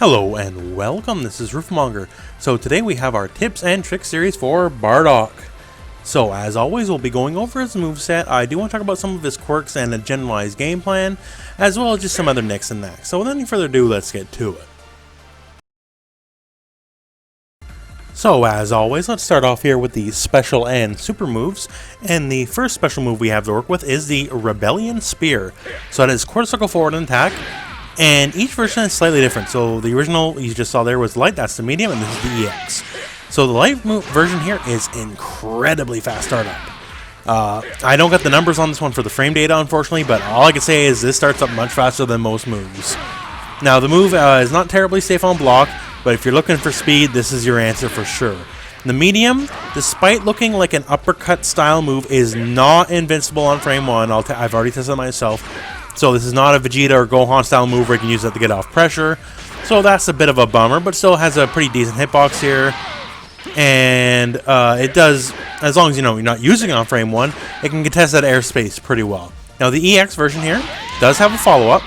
Hello and welcome, this is Rooflemonger. So today we have our tips and tricks series for Bardock. So as always, we'll be going over his moveset. I do want to talk about some of his quirks and a generalized game plan, as well as just some other nicks and knacks. So without any further ado, let's get to it. So as always, let's start off here with the special and super moves. And the first special move we have to work with is the Rebellion Spear. So that is quarter circle forward and attack. And each version is slightly different. So the original you just saw there was light, that's the medium, and this is the EX. So the light version here is incredibly fast startup. I don't get the numbers on this one for the frame data, unfortunately, but all I can say is this starts up much faster than most moves. Now the move is not terribly safe on block, but if you're looking for speed, this is your answer for sure. The medium, despite looking like an uppercut style move, is not invincible on frame 1. I've already tested it myself. So this is not a Vegeta or Gohan style move where you can use that to get off pressure. So that's a bit of a bummer, but still has a pretty decent hitbox here. And it does, as long as you're not using it on frame 1, it can contest that airspace pretty well. Now the EX version here does have a follow-up.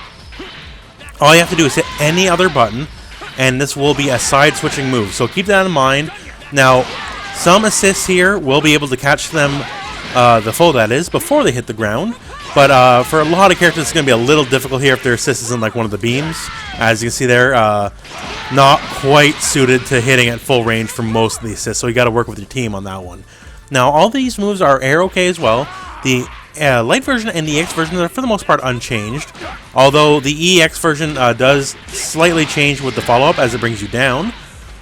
All you have to do is hit any other button, and this will be a side switching move. So keep that in mind. Now, some assists here will be able to catch them, the foe that is, before they hit the ground. But for a lot of characters, it's going to be a little difficult here if their assist isn't like one of the beams. As you can see there, not quite suited to hitting at full range for most of the assists, so you got to work with your team on that one. Now, all these moves are air-okay as well. The light version and the EX version are for the most part unchanged, although the EX version does slightly change with the follow-up as it brings you down.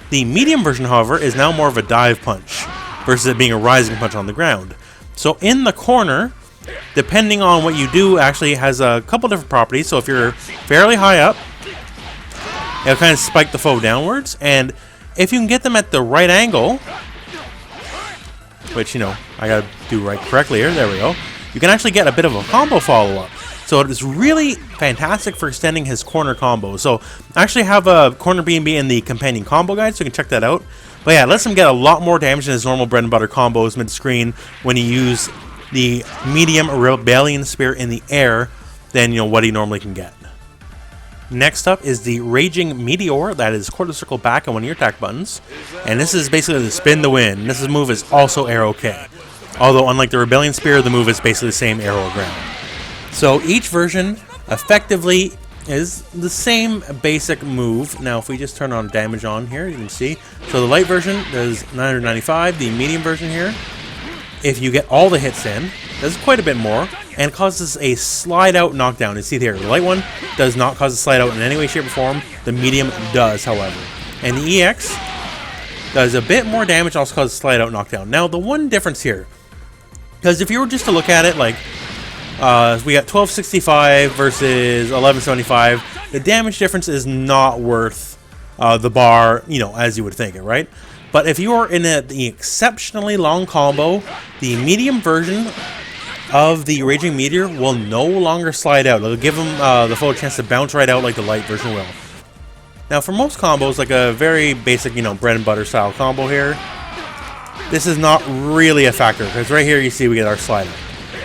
The medium version, however, is now more of a dive punch versus it being a rising punch on the ground. So in the corner, depending on what you do, actually has a couple different properties. So if you're fairly high up, it'll kind of spike the foe downwards, and if you can get them at the right angle, which, I gotta do right correctly here, there we go, you can actually get a bit of a combo follow-up. So it is really fantastic for extending his corner combo. So I actually have a corner BNB in the companion combo guide, so you can check that out. But yeah, it lets him get a lot more damage than his normal bread and butter combos mid-screen when you use the medium Rebellion Spear in the air than what he normally can get. Next up is the Raging Meteor. That is quarter circle back on one of your attack buttons, and this is basically the spin to win. This move is also air okay, although unlike the Rebellion Spear, the move is basically the same arrow ground. So each version effectively is the same basic move. Now if we just turn on damage on here, you can see, so the light version does 995, the medium version here, if you get all the hits in, does quite a bit more, and causes a slide-out knockdown. You see here, the light one does not cause a slide-out in any way, shape, or form. The medium does, however. And the EX does a bit more damage, also causes a slide-out knockdown. Now, the one difference here, because if you were just to look at it, like, we got 1265 versus 1175, the damage difference is not worth the bar, as you would think it, right? But if you are in the exceptionally long combo, the medium version of the Raging Meteor will no longer slide out. It'll give him the full chance to bounce right out like the light version will. Now for most combos, like a very basic, bread and butter style combo here, this is not really a factor, because right here you see we get our slide out.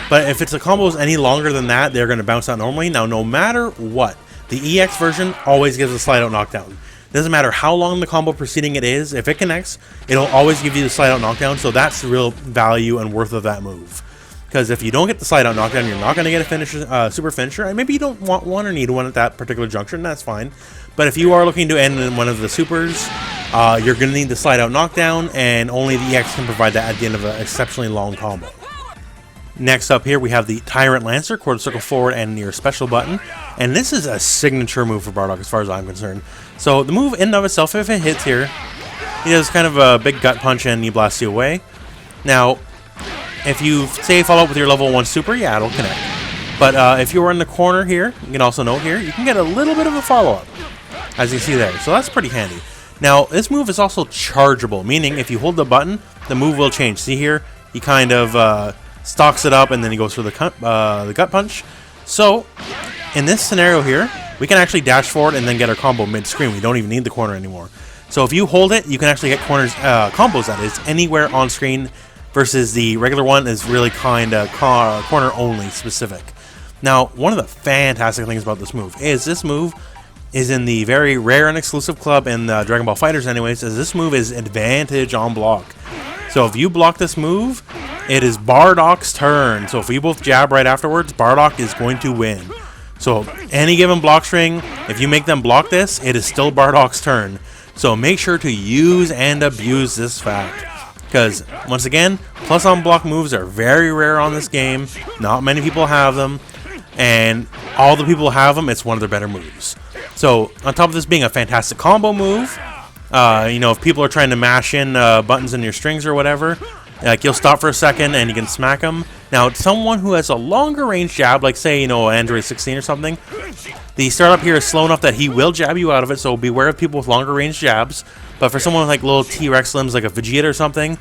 But if it's a combos any longer than that, they're going to bounce out normally. Now no matter what, the EX version always gives a slide out knockdown. Doesn't matter how long the combo preceding it is, if it connects, it'll always give you the slide out knockdown, so that's the real value and worth of that move. Because if you don't get the slide out knockdown, you're not going to get a finisher, super finisher, and maybe you don't want one or need one at that particular juncture, and that's fine. But if you are looking to end in one of the supers, you're going to need the slide out knockdown, and only the EX can provide that at the end of an exceptionally long combo. Next up here, we have the Tyrant Lancer, quarter circle forward and near special button. And this is a signature move for Bardock as far as I'm concerned. So the move in and of itself, if it hits here, he does kind of a big gut punch and he blasts you away. Now, if you say follow up with your level 1 super, yeah, it'll connect. But if you are in the corner here, you can also note here, you can get a little bit of a follow-up, as you see there. So that's pretty handy. Now, this move is also chargeable, meaning if you hold the button, the move will change. See here, he kind of stalks it up and then he goes for the gut punch. So in this scenario here, we can actually dash forward and then get our combo mid-screen. We don't even need the corner anymore. So if you hold it, you can actually get combos that is anywhere on screen, versus the regular one is really kind of corner only specific. Now, one of the fantastic things about this move is this move is in the very rare and exclusive club in Dragon Ball FighterZ anyways, is this move is advantage on block. So if you block this move, it is Bardock's turn. So if we both jab right afterwards, Bardock is going to win. So any given block string, if you make them block this, it is still Bardock's turn. So make sure to use and abuse this fact. Because, once again, plus on block moves are very rare on this game. Not many people have them. And all the people who have them, it's one of their better moves. So, on top of this being a fantastic combo move, you know, if people are trying to mash in buttons in your strings or whatever, like you'll stop for a second and you can smack them. Now, someone who has a longer range jab, like say, you know, Android 16 or something, the startup here is slow enough that he will jab you out of it, so beware of people with longer range jabs. But for someone with like little T-Rex limbs, like a Vegeta or something,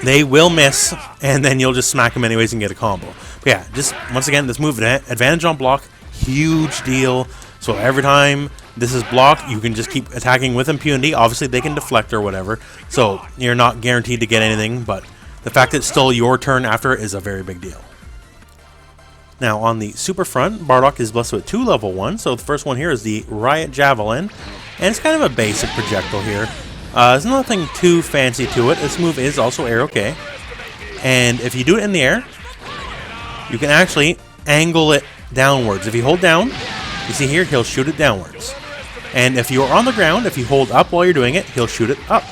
they will miss, and then you'll just smack them anyways and get a combo. But yeah, just once again, this move, advantage on block, huge deal. So every time this is blocked, you can just keep attacking with impunity. Obviously, they can deflect or whatever, so you're not guaranteed to get anything, but the fact that it's still your turn after it is a very big deal. Now, on the super front, Bardock is blessed with 2 level 1. So the first one here is the Riot Javelin, and it's kind of a basic projectile here. There's nothing too fancy to it. This move is also air okay. And if you do it in the air, you can actually angle it downwards. If you hold down, you see here, he'll shoot it downwards. And if you're on the ground, if you hold up while you're doing it, he'll shoot it up.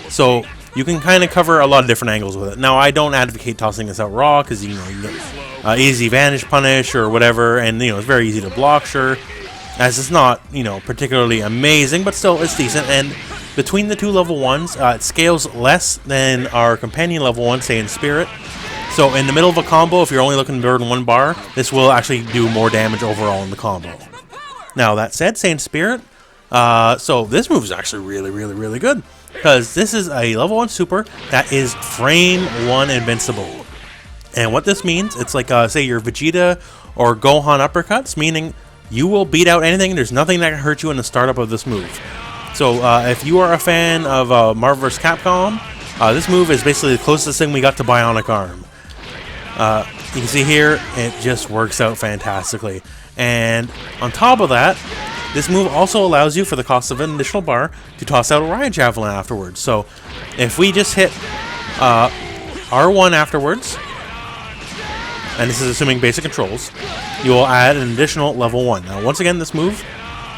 So you can kind of cover a lot of different angles with it. Now, I don't advocate tossing this out raw because, you know, you get easy vanish punish or whatever. And, you know, it's very easy to block, sure. As it's not, you know, particularly amazing, but still, it's decent. And between the 2 level 1s, it scales less than our companion level 1, say in Spirit. So in the middle of a combo, if you're only looking to burn 1 bar, this will actually do more damage overall in the combo. Now, that said, say in Spirit, so this move is actually really good. Because this is a level 1 super that is frame 1 invincible. And what this means, it's like, say, your Vegeta or Gohan uppercuts, meaning you will beat out anything. There's nothing that can hurt you in the startup of this move. So if you are a fan of Marvel vs. Capcom, this move is basically the closest thing we got to Bionic Arm. You can see here, it just works out fantastically. And on top of that, this move also allows you, for the cost of an additional bar, to toss out a Riot Javelin afterwards. So if we just hit R1 afterwards, and this is assuming basic controls, you will add an additional level 1. Now, once again, this move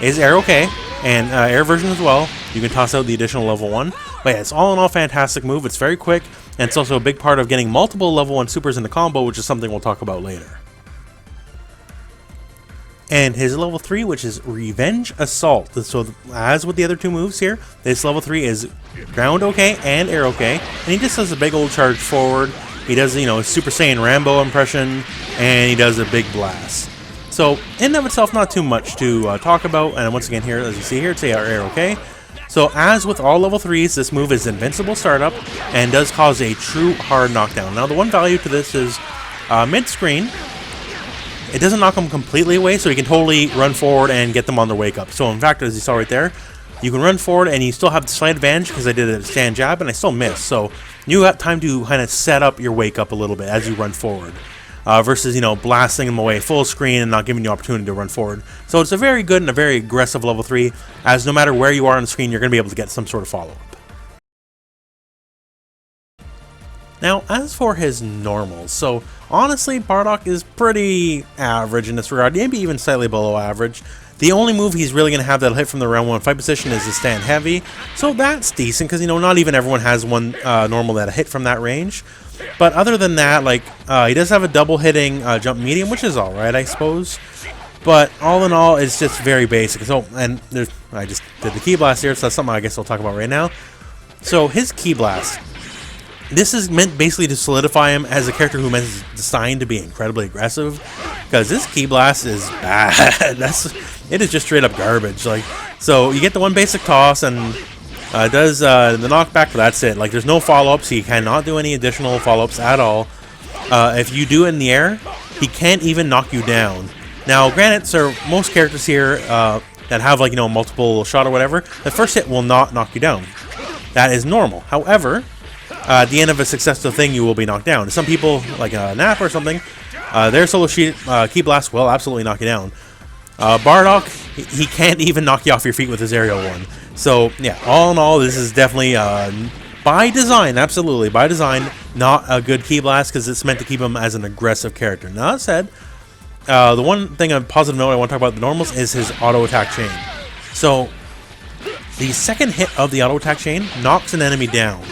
is air okay, and air version as well. You can toss out the additional level 1. But yeah, it's all in all fantastic move. It's very quick, and it's also a big part of getting multiple level 1 supers in the combo, which is something we'll talk about later. And his level 3, which is Revenge Assault. So as with the other 2 moves here, this level 3 is ground okay and air okay. And he just does a big old charge forward. He does, you know, a Super Saiyan Rambo impression, and he does a big blast. So in and of itself, not too much to talk about. And once again here, as you see here, it's air okay. So as with all level 3s, this move is invincible startup and does cause a true hard knockdown. Now the one value to this is mid-screen. It doesn't knock them completely away, so you can totally run forward and get them on their wake up. So in fact, as you saw right there, you can run forward and you still have the slight advantage because I did a stand jab and I still missed. So you have time to kind of set up your wake up a little bit as you run forward. Versus, you know, blasting them away full screen and not giving you opportunity to run forward. So it's a very good and a very aggressive level 3, as no matter where you are on the screen, you're going to be able to get some sort of follow-up. Now, as for his normals, so honestly, Bardock is pretty average in this regard, maybe even slightly below average. The only move he's really going to have that'll hit from the round 1 fight position is the stand heavy, so that's decent, because, you know, not even everyone has one normal that'll hit from that range. But other than that, like, he does have a double hitting jump medium, which is alright, I suppose. But all in all, it's just very basic. So, and I just did the Ki Blast here, so that's something I guess I'll talk about right now. So, his Ki Blast. This is meant basically to solidify him as a character who is designed to be incredibly aggressive, because this Ki Blast is bad. It is just straight up garbage. Like, so you get the one basic toss and does the knockback, but that's it. Like, there's no follow-ups. He cannot do any additional follow-ups at all. If you do it in the air, he can't even knock you down. Now, granted, sir, most characters here that have, like, you know, multiple shot or whatever, the first hit will not knock you down. That is normal. However, at the end of a successful thing, you will be knocked down. Some people, like a Nap or something, their solo Ki Blast will absolutely knock you down. Bardock, he can't even knock you off your feet with his aerial one. So yeah, all in all, this is definitely by design, absolutely by design, not a good Ki Blast because it's meant to keep him as an aggressive character. Now that said, the one thing on a positive note I want to talk about the normals is his auto attack chain. So the second hit of the auto attack chain knocks an enemy down.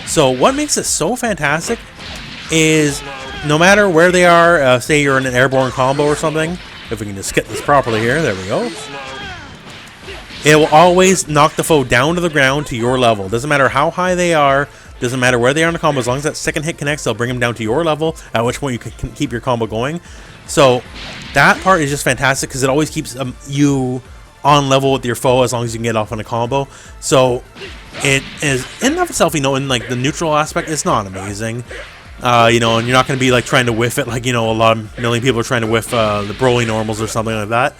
So what makes it so fantastic is no matter where they are, say you're in an airborne combo or something, if we can just get this properly here, there we go. It will always knock the foe down to the ground to your level. Doesn't matter how high they are, doesn't matter where they are in the combo, as long as that second hit connects, they'll bring them down to your level, at which point you can keep your combo going. So that part is just fantastic because it always keeps you on level with your foe as long as you can get off on a combo. So it is in and of itself, you know, in like the neutral aspect, it's not amazing. You know, and you're not going to be like trying to whiff it like, you know, a million people are trying to whiff the Broly normals or something like that.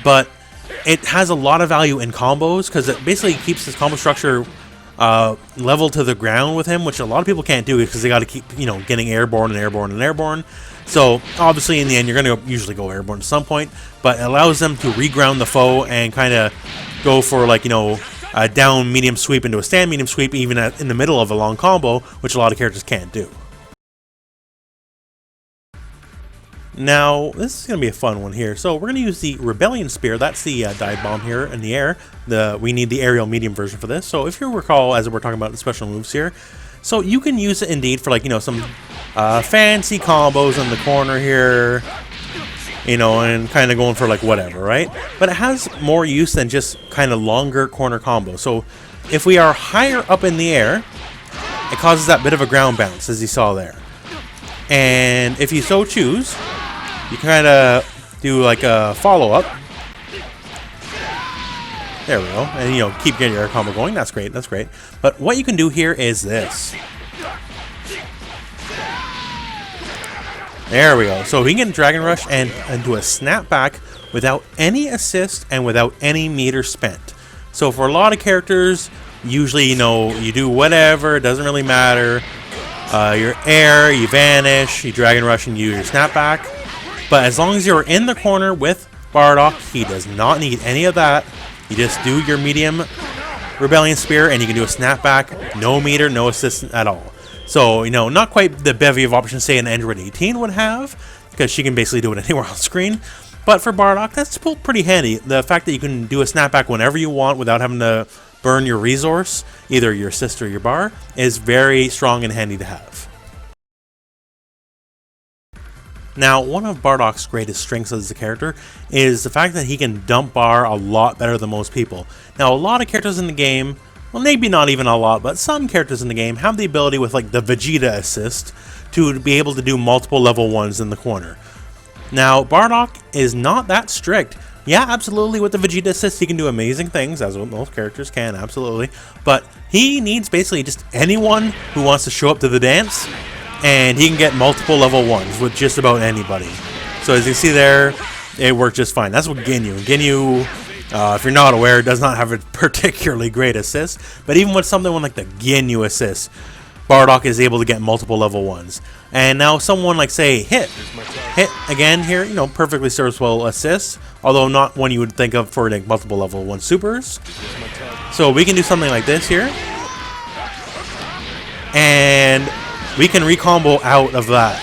But it has a lot of value in combos because it basically keeps his combo structure level to the ground with him, which a lot of people can't do because they got to keep, you know, getting airborne and airborne and airborne. So obviously in the end you're going to usually go airborne at some point, but it allows them to reground the foe and kind of go for like, you know, a down medium sweep into a stand medium sweep even in the middle of a long combo, which a lot of characters can't do. Now, this is going to be a fun one here. So we're going to use the Rebellion Spear. That's the dive bomb here in the air. We need the aerial medium version for this. So if you recall, as we're talking about the special moves here, so you can use it indeed for like, you know, some fancy combos in the corner here, you know, and kind of going for like whatever, right? But it has more use than just kind of longer corner combos. So if we are higher up in the air, it causes that bit of a ground bounce, as you saw there. And if you so choose, you kind of do like a follow-up. There we go. And, you know, keep getting your combo going. That's great. That's great. But what you can do here is this. There we go. So we can Dragon Rush and do a snapback without any assist and without any meter spent. So for a lot of characters, usually, you know, you do whatever. It doesn't really matter. Your air, you vanish, you Dragon Rush, and you use your snapback. But as long as you're in the corner with Bardock, he does not need any of that. You just do your medium Rebellion Spear, and you can do a snapback, no meter, no assist at all. So, you know, not quite the bevy of options, say, an Android 18 would have, because she can basically do it anywhere on screen. But for Bardock, that's pretty handy. The fact that you can do a snapback whenever you want without having to burn your resource, either your assist or your bar, is very strong and handy to have. Now, one of Bardock's greatest strengths as a character is the fact that he can dump bar a lot better than most people. Now, a lot of characters in the game, well, maybe not even a lot, but some characters in the game have the ability with like the Vegeta assist to be able to do multiple level 1s in the corner. Now, Bardock is not that strict. Yeah, absolutely, with the Vegeta assist, he can do amazing things, as most characters can, absolutely. But he needs basically just anyone who wants to show up to the dance, and he can get multiple level 1s with just about anybody. So as you see there, it worked just fine. That's what Ginyu. Ginyu, if you're not aware, does not have a particularly great assist. But even with something like the Ginyu assist, Bardock is able to get multiple level 1s. And now someone like, say, Hit again here, you know, perfectly serviceable assist, although not one you would think of for like multiple level 1 supers. So we can do something like this here. And we can recombo out of that.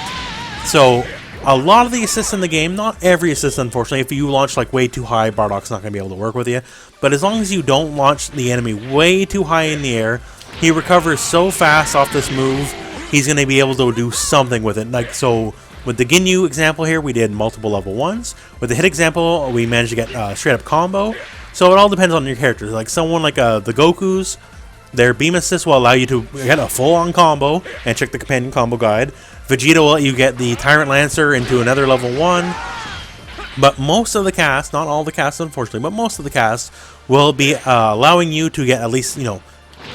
So a lot of the assists in the game, not every assist unfortunately, if you launch like way too high, Bardock's not going to be able to work with you. But as long as you don't launch the enemy way too high in the air, he recovers so fast off this move, he's going to be able to do something with it. Like so with the Ginyu example here, we did multiple level 1s. With the Hit example, we managed to get straight up combo. So it all depends on your characters. Like someone like the Gokus, their beam assist will allow you to get a full-on combo, and check the companion combo guide. Vegeta will let you get the Tyrant Lancer into another level 1. But most of the cast, not all the cast unfortunately, but most of the cast will be allowing you to get at least, you know,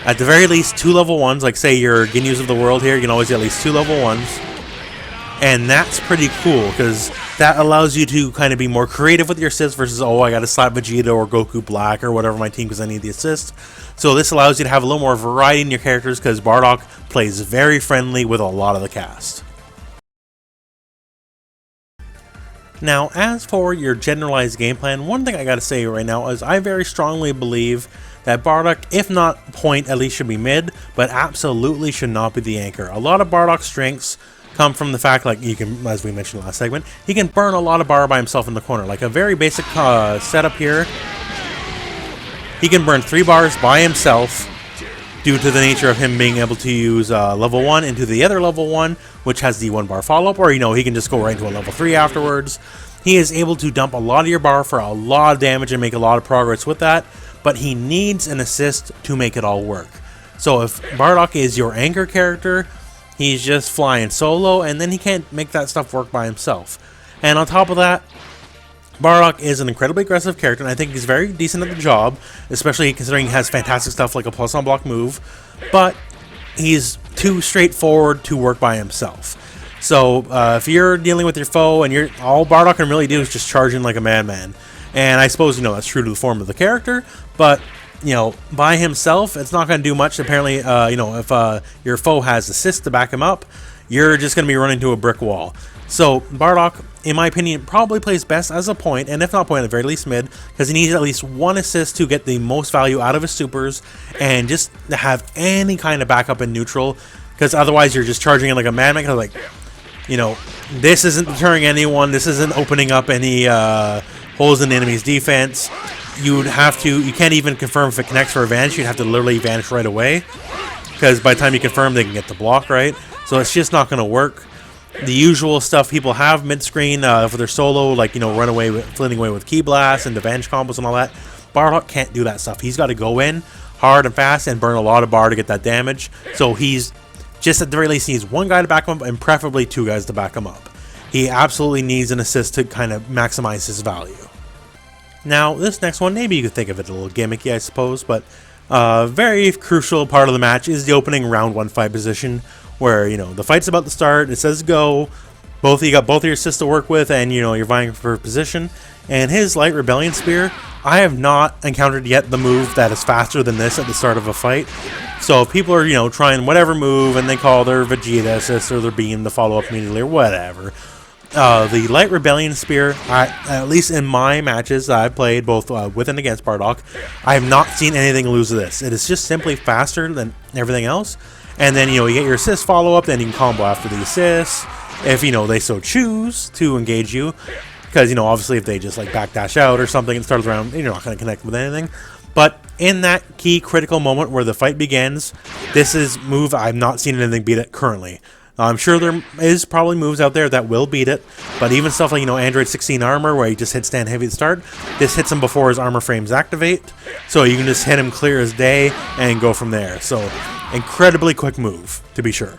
at the very least 2 level 1s. Like say your Ginyus of the world here, you can always get at least 2 level 1s. And that's pretty cool, because that allows you to kind of be more creative with your assists versus, oh, I got to slap Vegeta or Goku Black or whatever my team because I need the assist. So this allows you to have a little more variety in your characters, because Bardock plays very friendly with a lot of the cast. Now, as for your generalized game plan, one thing I gotta say right now is I very strongly believe that Bardock, if not point, at least should be mid, but absolutely should not be the anchor. A lot of Bardock's strengths come from the fact, like, you can, as we mentioned last segment, he can burn a lot of bar by himself in the corner. Like a very basic setup here, he can burn 3 bars by himself due to the nature of him being able to use level 1 into the other level 1, which has the 1 bar follow-up, or, you know, he can just go right into a level 3 afterwards. He is able to dump a lot of your bar for a lot of damage and make a lot of progress with that, but he needs an assist to make it all work. So if Bardock is your anchor character, he's just flying solo, and then he can't make that stuff work by himself. And on top of that, Bardock is an incredibly aggressive character, and I think he's very decent at the job, especially considering he has fantastic stuff like a plus on block move, but he's too straightforward to work by himself. So if you're dealing with your foe and all Bardock can really do is just charge in like a madman, and I suppose, you know, that's true to the form of the character, but, you know, by himself, it's not going to do much. Apparently, you know, if your foe has assist to back him up, you're just going to be running into a brick wall. So Bardock, in my opinion, probably plays best as a point, and if not point, at the very least mid, because he needs at least 1 assist to get the most value out of his supers, and just to have any kind of backup in neutral, because otherwise you're just charging in like a madman. Like, you know, this isn't deterring anyone, this isn't opening up any holes in the enemy's defense. You can't even confirm if it connects for a vanish. You'd have to literally vanish right away, because by the time you confirm, they can get the block, right? So it's just not going to work. The usual stuff people have mid-screen for their solo, like, you know, run away with, flitting away with Ki Blast and the vanish combos and all that. Bardock can't do that stuff. He's got to go in hard and fast and burn a lot of bar to get that damage. So he's just, at the very least, needs 1 guy to back him up, and preferably 2 guys to back him up. He absolutely needs an assist to kind of maximize his value. Now, this next one, maybe you could think of it a little gimmicky, I suppose, but very crucial part of the match is the opening round 1 fight position, where, you know, the fight's about to start, it says go, you got both of your assists to work with, and, you know, you're vying for position. And his Light Rebellion Spear, I have not encountered yet the move that is faster than this at the start of a fight. So if people are, you know, trying whatever move and they call their Vegeta assist or their beam to follow up immediately or whatever, the Light Rebellion Spear, at least in my matches that I've played both with and against Bardock, I have not seen anything lose to this. It is just simply faster than everything else. And then, you know, you get your assist follow-up, then you can combo after the assist, if, you know, they so choose to engage you. Because, you know, obviously if they just, like, backdash out or something and start around, you're not going to connect with anything. But in that key critical moment where the fight begins, this is move I've not seen anything beat it currently. I'm sure there is probably moves out there that will beat it, but even stuff like, you know, Android 16 armor, where he just hits stand heavy at the start, this hits him before his armor frames activate, so you can just hit him clear as day and go from there. So, incredibly quick move, to be sure.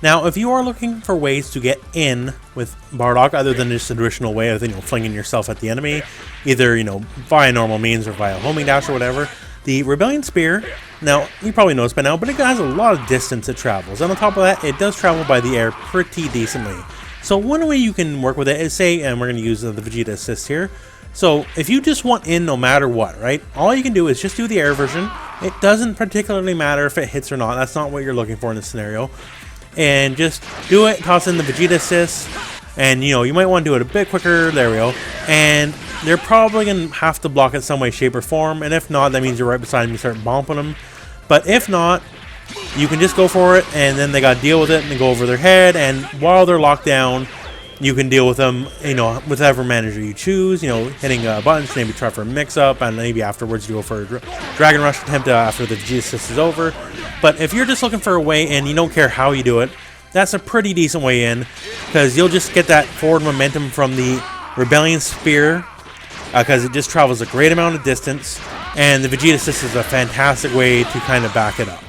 Now, if you are looking for ways to get in with Bardock, other than just the traditional way of, you know, flinging yourself at the enemy, either, you know, via normal means or via homing dash or whatever, the Rebellion Spear, now, you probably noticed by now, but it has a lot of distance it travels. And on top of that, it does travel by the air pretty decently. So one way you can work with it is, say, and we're going to use the Vegeta assist here. So if you just want in no matter what, right? All you can do is just do the air version. It doesn't particularly matter if it hits or not. That's not what you're looking for in this scenario. And just do it, toss in the Vegeta assist. And, you know, you might want to do it a bit quicker. There we go. And they're probably going to have to block it some way, shape, or form. And if not, that means you're right beside them, you start bumping them. But if not, you can just go for it, and then they got to deal with it, and they go over their head. And while they're locked down, you can deal with them, you know, with whatever manager you choose. You know, hitting buttons, maybe try for a mix-up, and maybe afterwards you go for a Dragon Rush attempt after the Vegeta assist is over. But if you're just looking for a way, and you don't care how you do it, that's a pretty decent way in, because you'll just get that forward momentum from the Rebellion Spear, because it just travels a great amount of distance, and the Vegeta assist is a fantastic way to kind of back it up.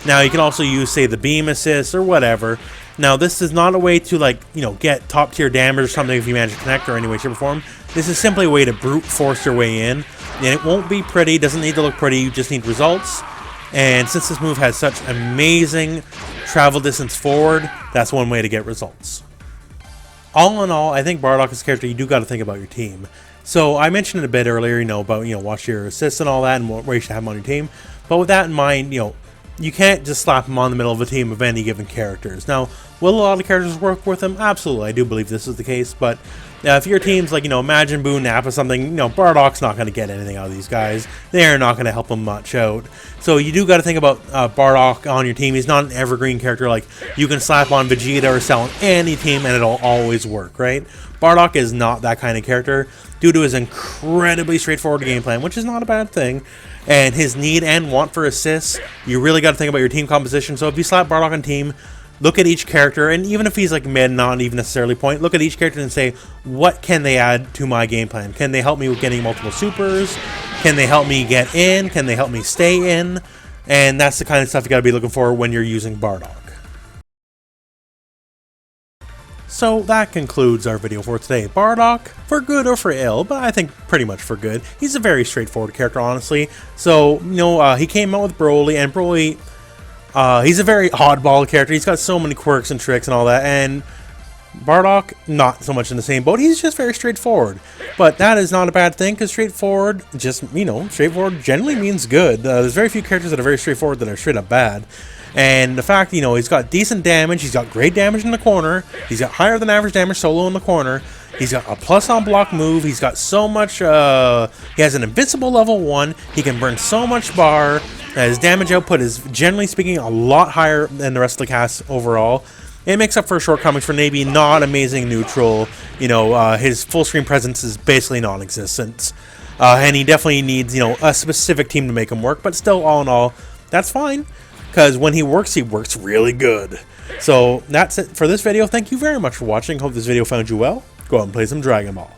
Now, you can also use, say, the beam assist or whatever. Now, this is not a way to, like, you know, get top tier damage or something if you manage to connect or any way, shape, or form. This is simply a way to brute force your way in, and it won't be pretty, doesn't need to look pretty, you just need results. And since this move has such amazing travel distance forward, that's one way to get results. All in all, I think Bardock is a character you do got to think about your team. So I mentioned it a bit earlier, you know, about, you know, watch your assists and all that and where you should have them on your team. But with that in mind, you know, you can't just slap them on the middle of a team of any given characters. Now, will a lot of characters work with them? Absolutely, I do believe this is the case, but If your team's like, Imagine Boone, Nap or something, Bardock's not going to get anything out of these guys. They're not going to help him much out. So you do got to think about Bardock on your team. He's not an evergreen character like you can slap on Vegeta or Cell on any team and it'll always work, right? Bardock is not that kind of character due to his incredibly straightforward game plan, which is not a bad thing. And his need and want for assists, you really got to think about your team composition. So if you slap Bardock on team, look at each character, and even if he's like mid, not even necessarily point, look at each character and say, what can they add to my game plan? Can they help me with getting multiple supers? Can they help me get in? Can they help me stay in? And that's the kind of stuff you got to be looking for when you're using Bardock. So that concludes our video for today. Bardock, for good or for ill, but I think pretty much for good. He's a very straightforward character, honestly. So, he came out with Broly, and Broly, he's a very oddball character. He's got so many quirks and tricks and all that, and Bardock, not so much in the same boat. He's just very straightforward. But that is not a bad thing, because straightforward generally means good. There's very few characters that are very straightforward that are straight up bad. And the fact, he's got decent damage, he's got great damage in the corner, he's got higher than average damage solo in the corner, he's got a plus on block move, he's got so much, he has an invincible level 1, he can burn so much bar, his damage output is, generally speaking, a lot higher than the rest of the cast overall. It makes up for shortcomings for maybe not amazing neutral, his full screen presence is basically non-existent. And he definitely needs, a specific team to make him work, but still, all in all, that's fine. Because when he works really good. So that's it for this video. Thank you very much for watching. Hope this video found you well. Go out and play some Dragon Ball.